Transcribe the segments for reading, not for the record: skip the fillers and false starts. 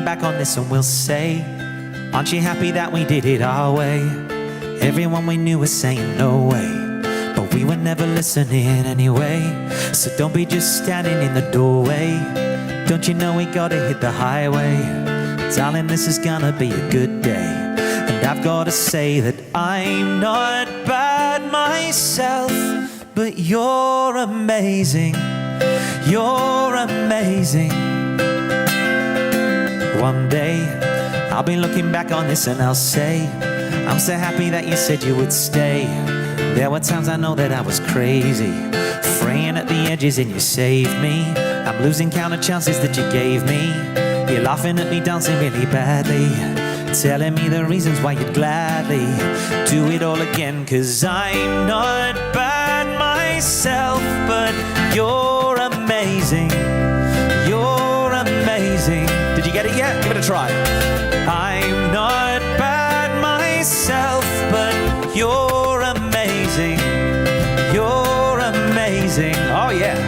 back on this and we'll say, aren't you happy that we did it our way? Everyone we knew was saying no way, but we were never listening anyway. So don't be just standing in the doorway. Don't you know we gotta hit the highway? Darling, this is gonna be a good day. And I've gotta say that I'm not bad myself, but you're amazing. You're amazing. One day I'll be looking back on this and I'll say, I'm so happy that you said you would stay. There were times I know that I was crazy, fraying at the edges and you saved me. I'm losing count of chances that you gave me. You're laughing at me dancing really badly, telling me the reasons why you'd gladly do it all again. 'Cause I'm not bad myself, but you're amazing. You're amazing. Did you get it yet? Give it a try. I'm not bad myself, but you're amazing. You're amazing. Oh yeah.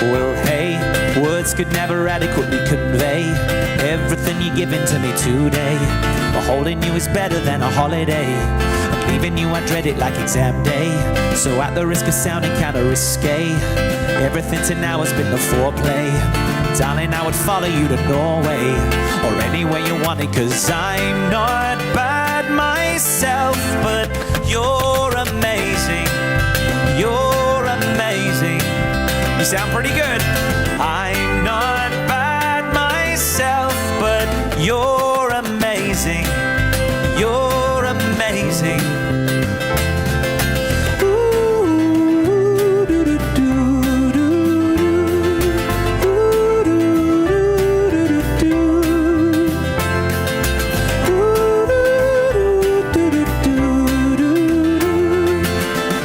Well, hey, words could never adequately convey everything you're giving to me today. But holding you is better than a holiday. And leaving you, I dread it like exam day. So at the risk of sounding kinda risque, everything to now has been the foreplay. Darling, I would follow you to Norway or anywhere you wanted. 'Cause I'm not bad myself, but you're amazing. You're amazing. You sound pretty good. I'm not bad myself, but you're amazing. You're amazing.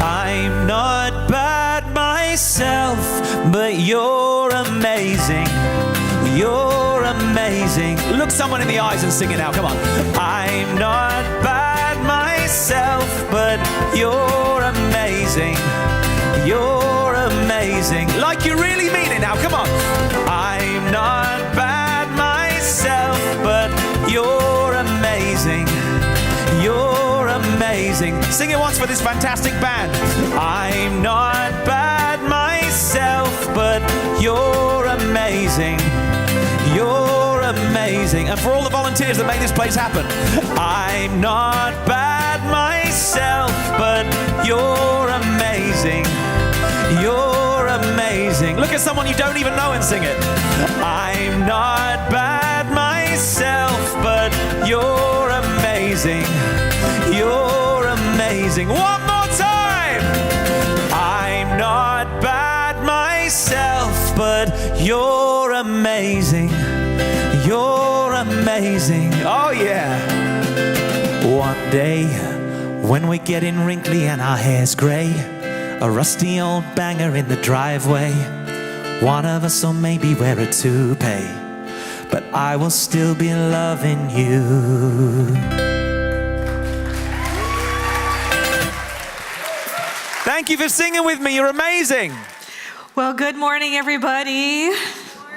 I'm not bad myself, but you're amazing. You're amazing. Look someone in the eyes and sing it out. Come on. I'm not bad myself, but you're amazing. You're amazing. Like you really mean it now. Come on. I'm not bad myself, but you're amazing. You're amazing. Sing it once for this fantastic band. I'm not bad myself, but you're amazing. You're amazing. And for all the volunteers that make this place happen, I'm not bad myself, but you're amazing. You're amazing. Look at someone you don't even know and sing it. I'm not bad myself, but you're amazing. You're amazing. One more time. I'm not bad myself, but you're amazing. You're amazing. Oh yeah. One day when we're getting wrinkly and our hair's gray, a rusty old banger in the driveway, one of us will maybe wear a toupee, but I will still be loving you. Thank you for singing with me. You're amazing. Well, good morning, everybody. Good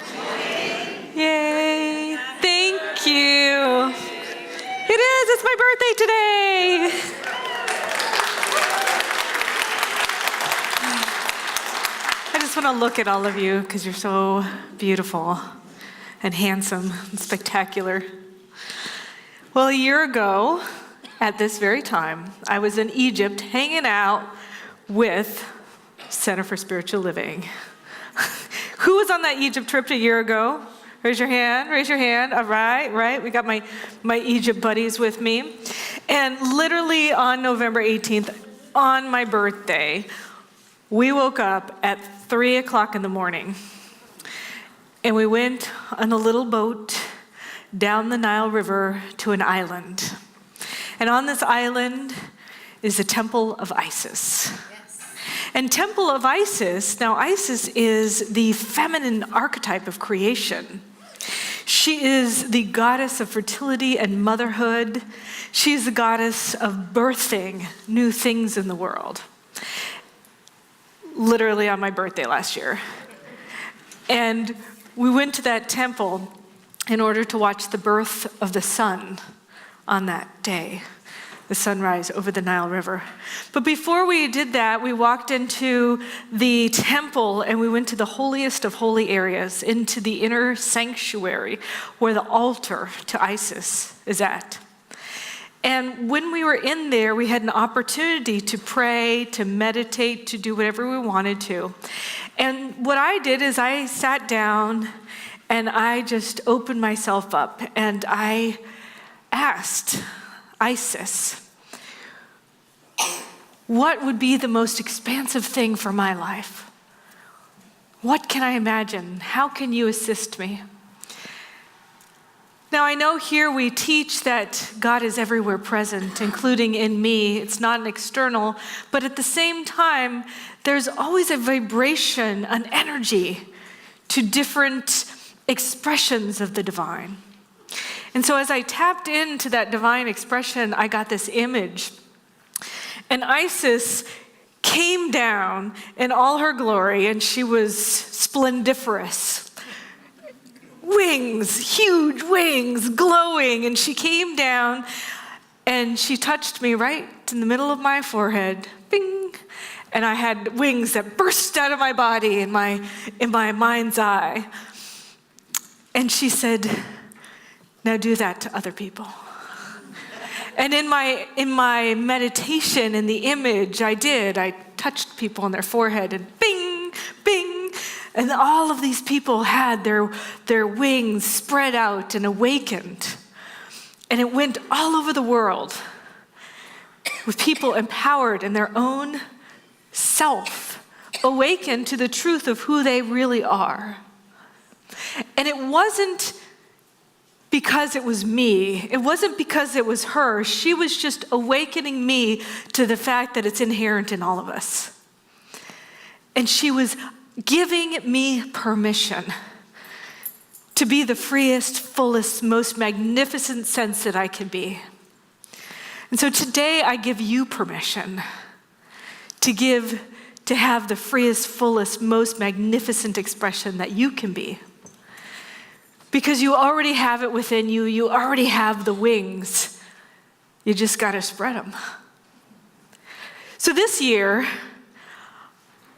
morning. Yay. Thank you. It is. It's my birthday today. I just want to look at all of you because you're so beautiful and handsome and spectacular. Well, a year ago, at this very time, I was in Egypt hanging out with Center for Spiritual Living. Who was on that Egypt trip a year ago? Raise your hand, raise your hand. All right, right. We got my Egypt buddies with me. And literally on November 18th, on my birthday, we woke up at 3 o'clock in the morning. And we went on a little boat down the Nile River to an island. And on this island is the Temple of Isis. And Temple of Isis, now Isis is the feminine archetype of creation. She is the goddess of fertility and motherhood. She's the goddess of birthing new things in the world. Literally on my birthday last year. And we went to that temple, in order to watch the birth of the sun on that day, the sunrise over the Nile River. But before we did that, we walked into the temple and we went to the holiest of holy areas, into the inner sanctuary where the altar to Isis is at. And when we were in there, we had an opportunity to pray, to meditate, to do whatever we wanted to. And what I did is I sat down and I just opened myself up and I asked Isis, what would be the most expansive thing for my life? What can I imagine? How can you assist me? Now, I know here we teach that God is everywhere present, including in me. It's not an external, but at the same time, there's always a vibration, an energy to different expressions of the divine. And so as I tapped into that divine expression, I got this image. And Isis came down in all her glory, and she was splendiferous. Wings, huge wings, glowing. And she came down, and she touched me right in the middle of my forehead. Bing! And I had wings that burst out of my body in my mind's eye. And she said, now do that to other people. And in my meditation, in the image, I touched people on their forehead and bing, bing. And all of these people had their wings spread out and awakened. And it went all over the world with people empowered in their own self, awakened to the truth of who they really are. And it wasn't because it was me. It wasn't because it was her. She was just awakening me to the fact that it's inherent in all of us. And she was giving me permission to be the freest, fullest, most magnificent sense that I can be. And so today I give you permission to have the freest, fullest, most magnificent expression that you can be. Because you already have it within you. You already have the wings. You just got to spread them. So this year,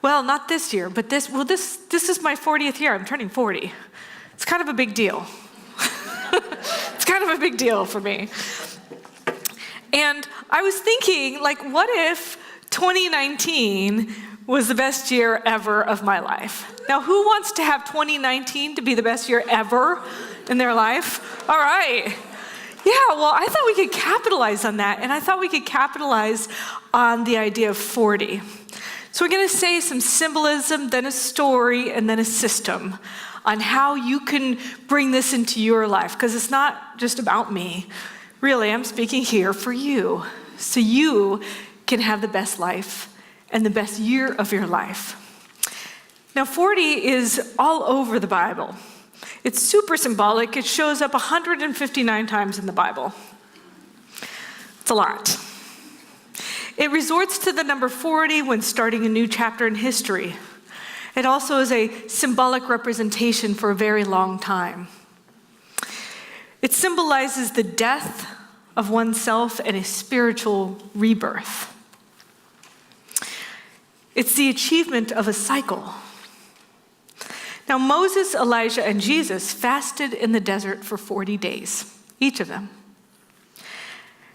well, not this year, but this is my 40th year. I'm turning 40. It's kind of a big deal. It's kind of a big deal for me. And I was thinking, what if 2019 was the best year ever of my life? Now, who wants to have 2019 to be the best year ever in their life? All right. Yeah, well, I thought we could capitalize on that, and I thought we could capitalize on the idea of 40. So we're going to say some symbolism, then a story, and then a system on how you can bring this into your life, because it's not just about me. Really, I'm speaking here for you, so you can have the best life and the best year of your life. Now, 40 is all over the Bible. It's super symbolic. It shows up 159 times in the Bible. It's a lot. It resorts to the number 40 when starting a new chapter in history. It also is a symbolic representation for a very long time. It symbolizes the death of oneself and a spiritual rebirth. It's the achievement of a cycle. Now, Moses, Elijah, and Jesus fasted in the desert for 40 days, each of them.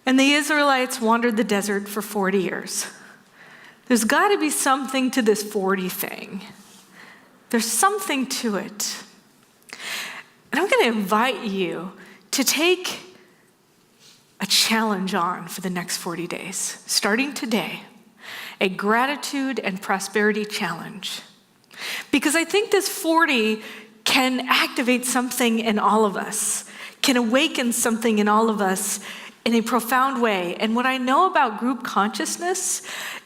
And the Israelites wandered the desert for 40 years. There's got to be something to this 40 thing. There's something to it. And I'm going to invite you to take a challenge on for the next 40 days, starting today, a gratitude and prosperity challenge. Because I think this 40 can activate something in all of us, can awaken something in all of us in a profound way. And what I know about group consciousness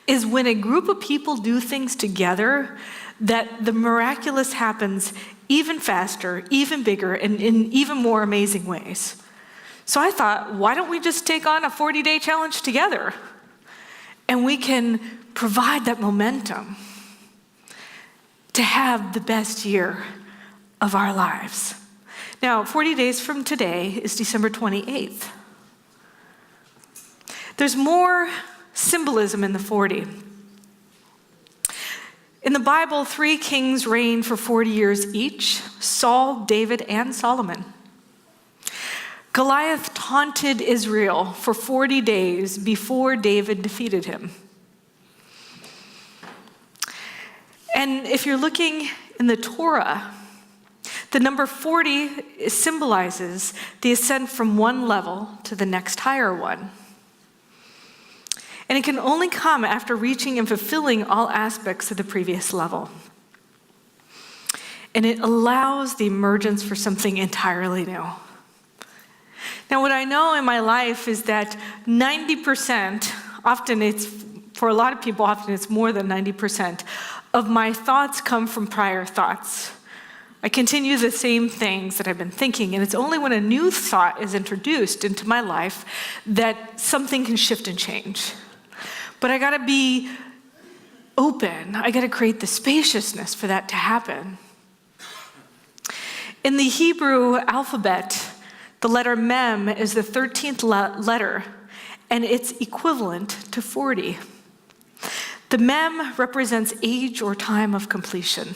is when a group of people do things together, that the miraculous happens even faster, even bigger, and in even more amazing ways. So I thought, why don't we just take on a 40-day challenge together? And we can provide that momentum to have the best year of our lives. Now, 40 days from today is December 28th. There's more symbolism in the 40. In the Bible, 3 kings reigned for 40 years each: Saul, David, and Solomon. Goliath taunted Israel for 40 days before David defeated him. And if you're looking in the Torah, the number 40 symbolizes the ascent from one level to the next higher one. And it can only come after reaching and fulfilling all aspects of the previous level. And it allows the emergence for something entirely new. Now, what I know in my life is that 90%, often it's, for a lot of people, often it's more than 90%, of my thoughts come from prior thoughts. I continue the same things that I've been thinking, and it's only when a new thought is introduced into my life that something can shift and change. But I gotta be open. I gotta create the spaciousness for that to happen. In the Hebrew alphabet, the letter Mem is the 13th letter, and it's equivalent to 40. The Mem represents age or time of completion.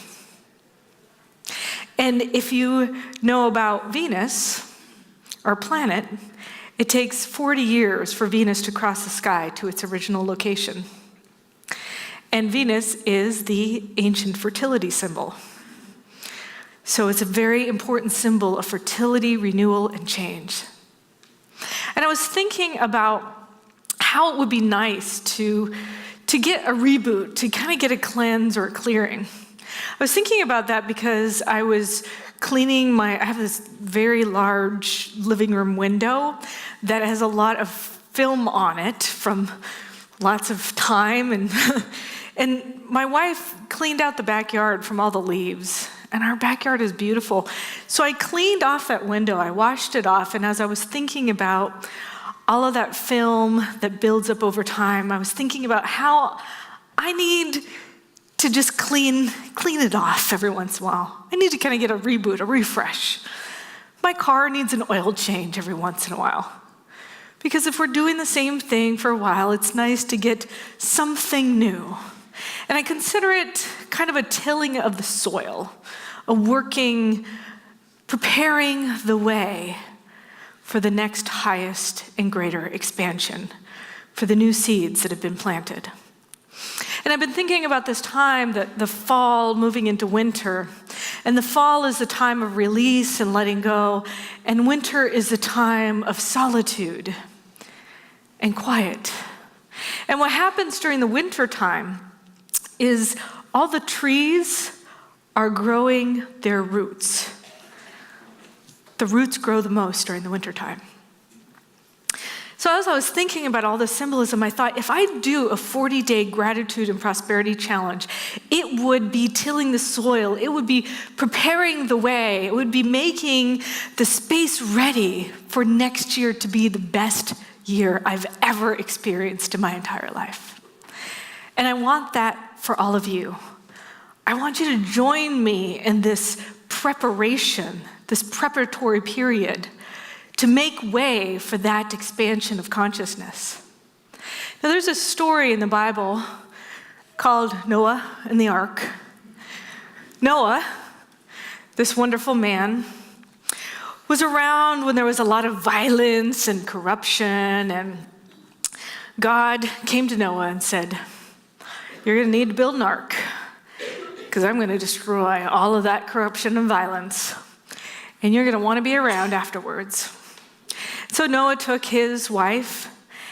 And if you know about Venus, our planet, it takes 40 years for Venus to cross the sky to its original location. And Venus is the ancient fertility symbol. So it's a very important symbol of fertility, renewal, and change. And I was thinking about how it would be nice to get a reboot, to kind of get a cleanse or a clearing. I was thinking about that because I was cleaning I have this very large living room window that has a lot of film on it from lots of time. And my wife cleaned out the backyard from all the leaves. And our backyard is beautiful. So I cleaned off that window, I washed it off, and as I was thinking about all of that film that builds up over time, I was thinking about how I need to just clean it off every once in a while. I need to kind of get a reboot, a refresh. My car needs an oil change every once in a while. Because if we're doing the same thing for a while, it's nice to get something new. And I consider it kind of a tilling of the soil, preparing the way for the next highest and greater expansion, for the new seeds that have been planted. And I've been thinking about this time, the fall moving into winter. And the fall is the time of release and letting go. And winter is the time of solitude and quiet. And what happens during the winter time is all the trees are growing their roots. The roots grow the most during the wintertime. So as I was thinking about all this symbolism, I thought if I do a 40-day gratitude and prosperity challenge, it would be tilling the soil, it would be preparing the way, it would be making the space ready for next year to be the best year I've ever experienced in my entire life. And I want that for all of you. I want you to join me in this preparation, this preparatory period, to make way for that expansion of consciousness. Now, there's a story in the Bible called Noah and the Ark. Noah, this wonderful man, was around when there was a lot of violence and corruption, and God came to Noah and said, "You're going to need to build an ark, because I'm going to destroy all of that corruption and violence, and you're going to want to be around afterwards." So Noah took his wife,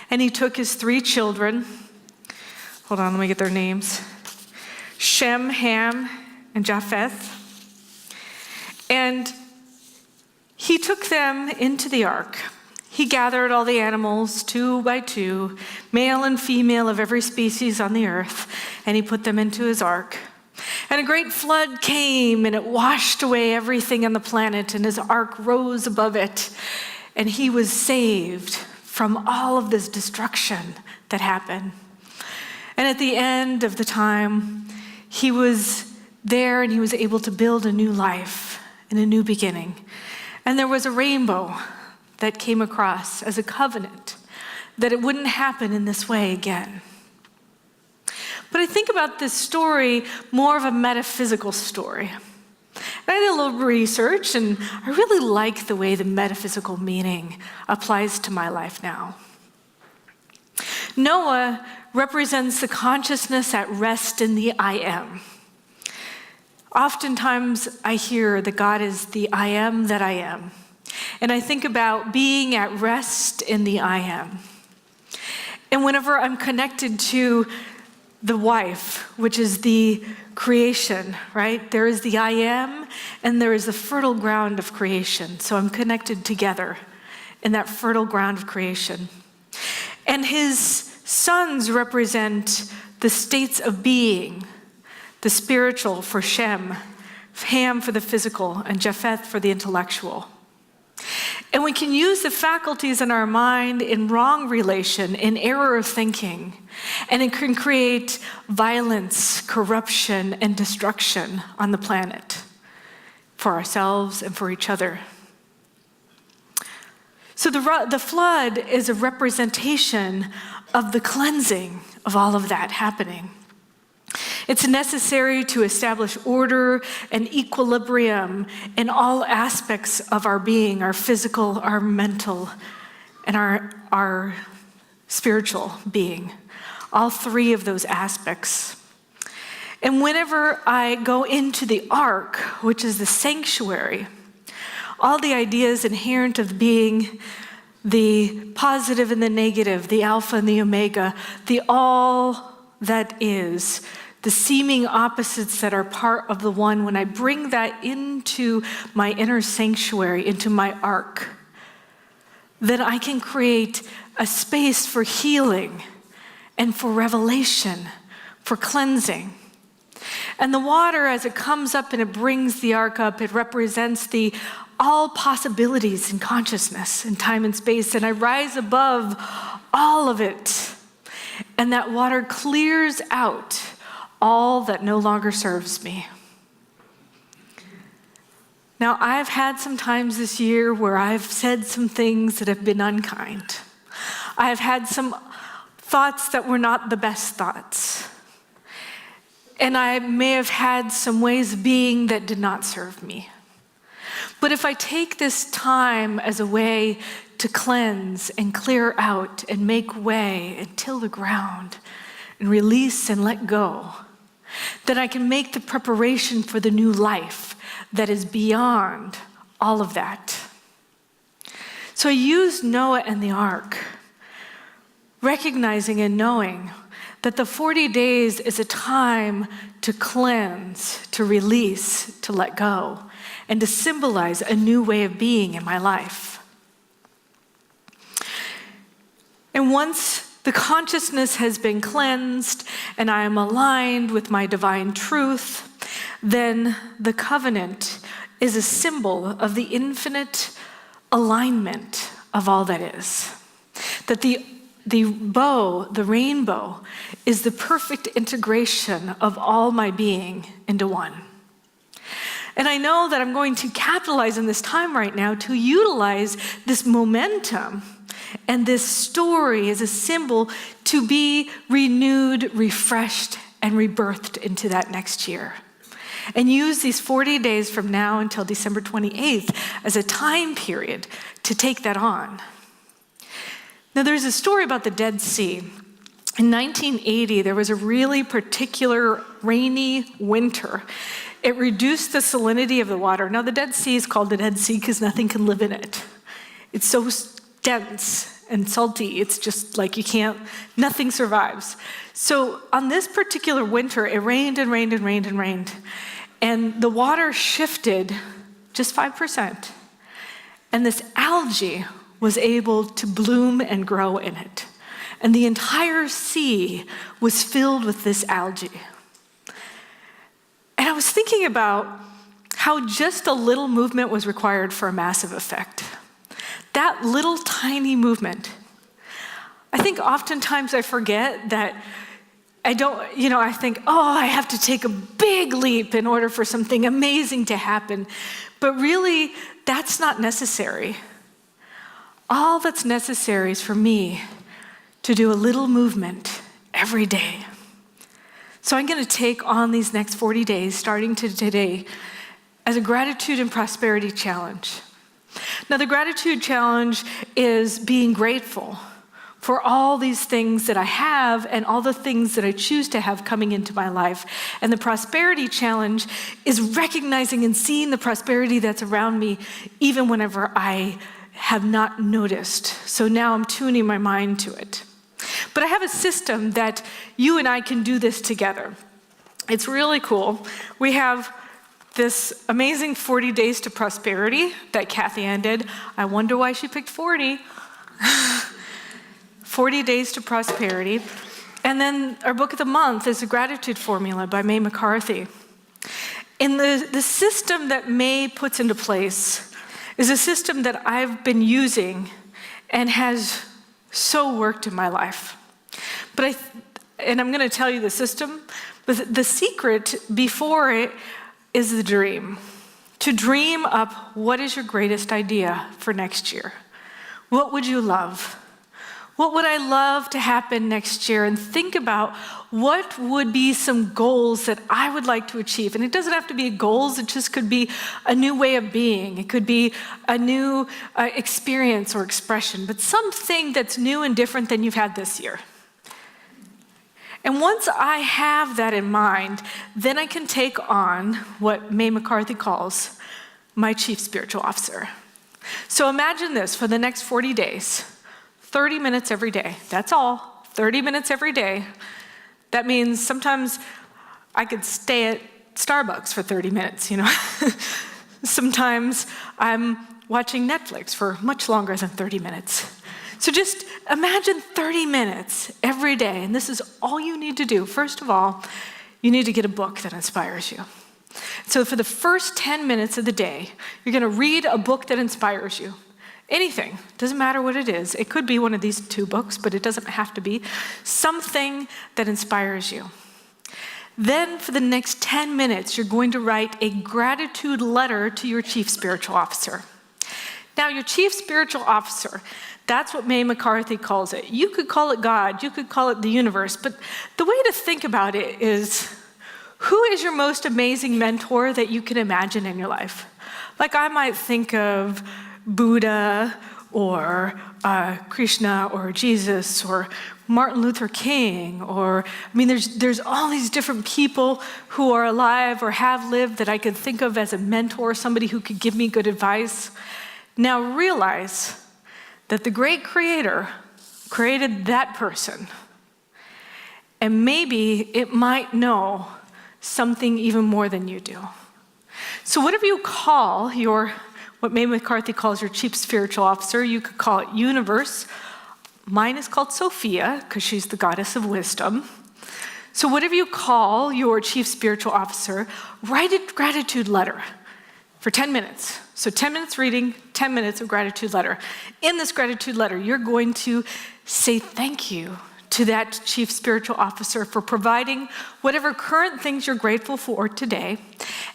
and he took his 3 children. Hold on, let me get their names. Shem, Ham, and Japheth. And he took them into the ark. He gathered all the animals 2 by 2, male and female of every species on the earth, and he put them into his ark. And a great flood came, and it washed away everything on the planet, and his ark rose above it. And he was saved from all of this destruction that happened. And at the end of the time, he was there and he was able to build a new life and a new beginning. And there was a rainbow that came across as a covenant that it wouldn't happen in this way again. But I think about this story more of a metaphysical story. And I did a little research, and I really like the way the metaphysical meaning applies to my life now. Noah represents the consciousness at rest in the I am. Oftentimes I hear that God is the I am that I am. And I think about being at rest in the I am. And whenever I'm connected to the wife, which is the creation, right? There is the I am, and there is the fertile ground of creation. So I'm connected together in that fertile ground of creation. And his sons represent the states of being, the spiritual for Shem, Ham for the physical, and Japheth for the intellectual. And we can use the faculties in our mind in wrong relation, in error of thinking, and it can create violence, corruption, and destruction on the planet for ourselves and for each other. So the flood is a representation of the cleansing of all of that happening. It's necessary to establish order and equilibrium in all aspects of our being, our physical, our mental, and our spiritual being. All three of those aspects. And whenever I go into the ark, which is the sanctuary, all the ideas inherent of being the positive and the negative, the alpha and the omega, the all that is, the seeming opposites that are part of the one, when I bring that into my inner sanctuary, into my ark, then I can create a space for healing and for revelation, for cleansing. And the water, as it comes up and it brings the ark up, it represents the all possibilities in consciousness, in time and space, and I rise above all of it. And that water clears out all that no longer serves me. Now, I've had some times this year where I've said some things that have been unkind. I have had some thoughts that were not the best thoughts. And I may have had some ways of being that did not serve me. But if I take this time as a way to cleanse and clear out and make way and till the ground and release and let go, then I can make the preparation for the new life that is beyond all of that. So I used Noah and the ark, recognizing and knowing that the 40 days is a time to cleanse, to release, to let go, and to symbolize a new way of being in my life. And once the consciousness has been cleansed and I am aligned with my divine truth, then the covenant is a symbol of the infinite alignment of all that is. That the bow, the rainbow, is the perfect integration of all my being into one. And I know that I'm going to capitalize on this time right now to utilize this momentum and this story as a symbol to be renewed, refreshed, and rebirthed into that next year. And use these 40 days from now until December 28th as a time period to take that on. Now, there's a story about the Dead Sea. In 1980, there was a really particular rainy winter. It reduced the salinity of the water. Now, the Dead Sea is called the Dead Sea because nothing can live in it. It's so dense and salty. It's just like nothing survives. So on this particular winter, it rained and rained and rained and rained. And the water shifted just 5%. And this algae was able to bloom and grow in it. And the entire sea was filled with this algae. And I was thinking about how just a little movement was required for a massive effect. That little tiny movement. I think oftentimes I forget that I think, I have to take a big leap in order for something amazing to happen. But really, that's not necessary. All that's necessary is for me to do a little movement every day. So I'm going to take on these next 40 days, starting today, as a gratitude and prosperity challenge. Now, the gratitude challenge is being grateful for all these things that I have and all the things that I choose to have coming into my life. And the prosperity challenge is recognizing and seeing the prosperity that's around me, even whenever I have not noticed. So now I'm tuning my mind to it. But I have a system that you and I can do this together. It's really cool. We have this amazing 40 days to prosperity that Kathy ended. I wonder why she picked 40. 40 days to prosperity. And then our book of the month is a gratitude formula by May McCarthy. And the system that May puts into place is a system that I've been using and has so worked in my life. And I'm going to tell you the system, but the secret before it is the dream. To dream up what is your greatest idea for next year. What would you love? What would I love to happen next year? And think about what would be some goals that I would like to achieve. And it doesn't have to be goals, it just could be a new way of being. It could be a new experience or expression, but something that's new and different than you've had this year. And once I have that in mind, then I can take on what May McCarthy calls my chief spiritual officer. So imagine this, for the next 40 days, 30 minutes every day. That's all, 30 minutes every day. That means sometimes I could stay at Starbucks for 30 minutes, Sometimes I'm watching Netflix for much longer than 30 minutes. So just imagine 30 minutes every day, and this is all you need to do. First of all, you need to get a book that inspires you. So for the first 10 minutes of the day, you're going to read a book that inspires you. Anything, doesn't matter what it is. It could be one of these 2 books, but it doesn't have to be. Something that inspires you. Then for the next 10 minutes, you're going to write a gratitude letter to your chief spiritual officer. Now, your chief spiritual officer, that's what May McCarthy calls it. You could call it God, you could call it the universe, but the way to think about it is, who is your most amazing mentor that you can imagine in your life? Like I might think of Buddha or Krishna or Jesus or Martin Luther King, there's all these different people who are alive or have lived that I could think of as a mentor, somebody who could give me good advice. Now realize that the great creator created that person, and maybe it might know something even more than you do. So whatever you call what May McCarthy calls your chief spiritual officer, you could call it universe. Mine is called Sophia, because she's the goddess of wisdom. So whatever you call your chief spiritual officer, write a gratitude letter for 10 minutes. So 10 minutes reading, 10 minutes of gratitude letter. In this gratitude letter, you're going to say thank you to that chief spiritual officer for providing whatever current things you're grateful for today.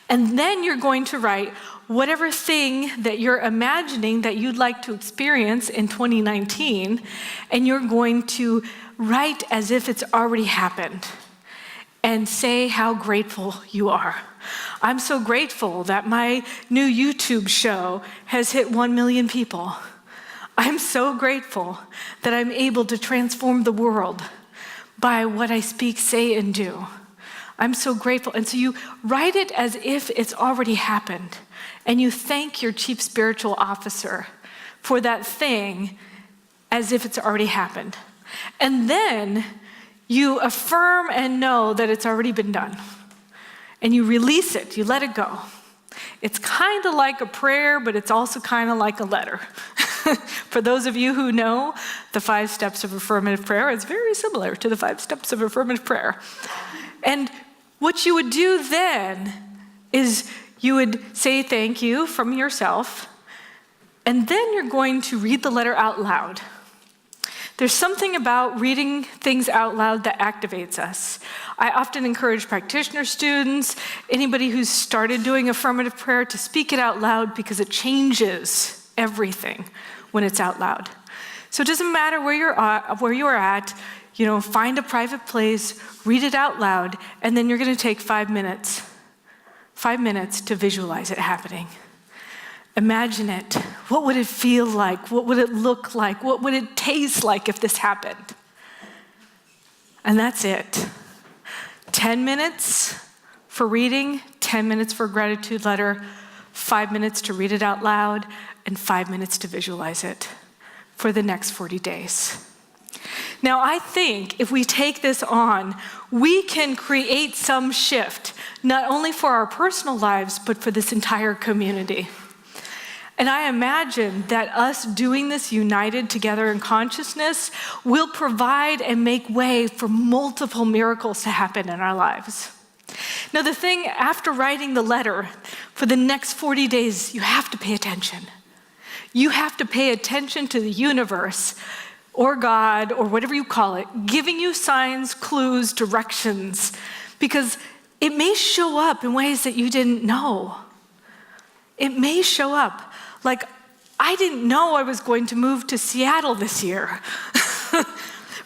And then you're going to write whatever thing that you're imagining that you'd like to experience in 2019, and you're going to write as if it's already happened and say how grateful you are. I'm so grateful that my new YouTube show has hit 1 million people. I'm so grateful that I'm able to transform the world by what I speak, say, and do. I'm so grateful. And so you write it as if it's already happened, and you thank your chief spiritual officer for that thing as if it's already happened. And then you affirm and know that it's already been done. And you release it, you let it go. It's kind of like a prayer, but it's also kind of like a letter. For those of you who know the 5 steps of affirmative prayer, it's very similar to the 5 steps of affirmative prayer. And what you would do then is you would say thank you from yourself, and then you're going to read the letter out loud. There's something about reading things out loud that activates us. I often encourage practitioner students, anybody who's started doing affirmative prayer, to speak it out loud because it changes everything when it's out loud. So it doesn't matter where you are at, find a private place, read it out loud, and then you're going to take 5 minutes. 5 minutes to visualize it happening. Imagine it. What would it feel like? What would it look like? What would it taste like if this happened? And that's it. 10 minutes for reading, 10 minutes for a gratitude letter, 5 minutes to read it out loud, and 5 minutes to visualize it for the next 40 days. Now, I think if we take this on, we can create some shift, not only for our personal lives, but for this entire community. And I imagine that us doing this united together in consciousness will provide and make way for multiple miracles to happen in our lives. Now, the thing after writing the letter, for the next 40 days, you have to pay attention. You have to pay attention to the universe, or God, or whatever you call it, giving you signs, clues, directions, because it may show up in ways that you didn't know. It may show up. Like, I didn't know I was going to move to Seattle this year.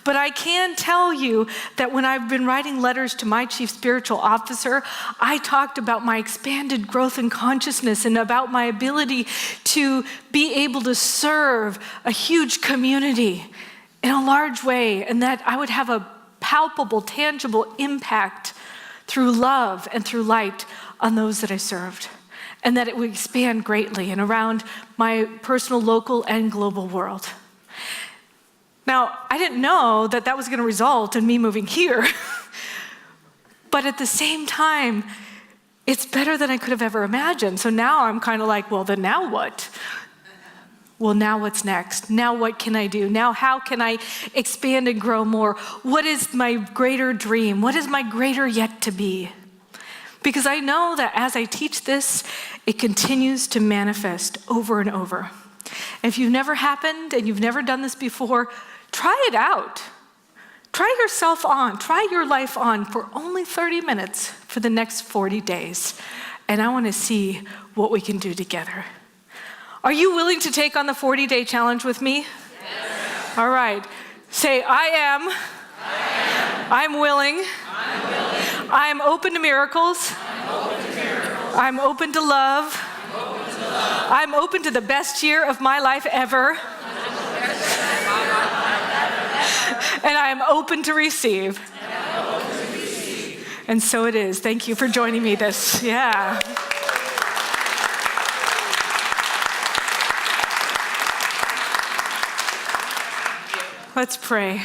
But I can tell you that when I've been writing letters to my chief spiritual officer, I talked about my expanded growth in consciousness and about my ability to be able to serve a huge community in a large way, and that I would have a palpable, tangible impact through love and through light on those that I served, and that it would expand greatly and around my personal, local, and global world. Now, I didn't know that that was going to result in me moving here, but at the same time, it's better than I could have ever imagined. So now I'm kind of like, well, then now what? Well, now what's next? Now what can I do? Now how can I expand and grow more? What is my greater dream? What is my greater yet to be? Because I know that as I teach this, it continues to manifest over and over. And if you've never happened and you've never done this before, try it out. Try yourself on. Try your life on for only 30 minutes for the next 40 days. And I want to see what we can do together. Are you willing to take on the 40-day challenge with me? Yes. All right. Say, I am. I'm willing. I'm open to miracles. I'm open to love. I'm open to the best year of my life ever. And I am open to receive. And so it is. Thank you for joining me this. Yeah. Let's pray.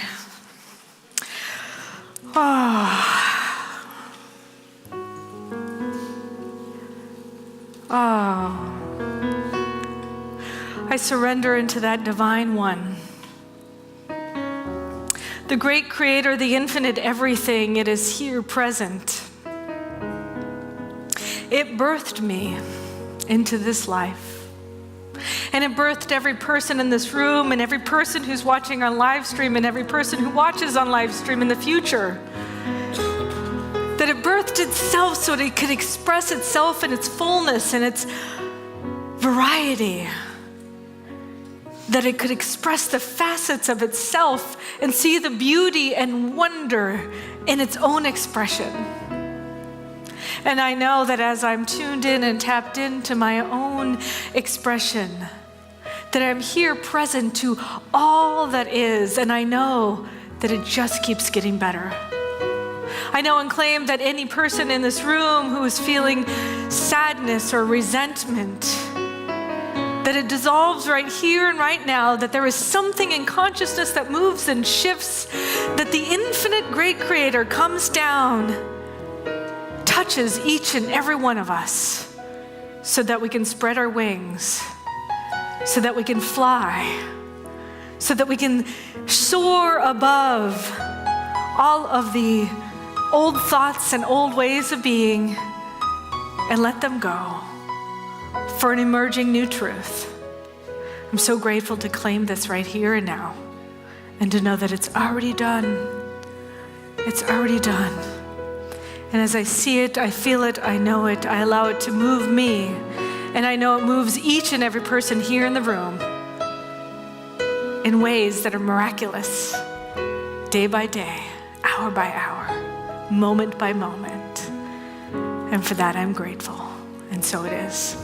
I surrender into that divine one. The great creator, the infinite everything, it is here present. It birthed me into this life. And it birthed every person in this room and every person who's watching on live stream and every person who watches on live stream in the future. That it birthed itself so that it could express itself in its fullness and its variety. That it could express the facets of itself and see the beauty and wonder in its own expression. And I know that as I'm tuned in and tapped into my own expression, that I'm here present to all that is, and I know that it just keeps getting better. I know and claim that any person in this room who is feeling sadness or resentment, that it dissolves right here and right now, that there is something in consciousness that moves and shifts, that the infinite great creator comes down, touches each and every one of us so that we can spread our wings, so that we can fly, so that we can soar above all of the old thoughts and old ways of being and let them go for an emerging new truth. I'm so grateful to claim this right here and now. and to know that it's already done. It's already done. And as I see it, I feel it, I know it, I allow it to move me. And I know it moves each and every person here in the room in ways that are miraculous, day by day, hour by hour, moment by moment. And for that, I'm grateful. And so it is.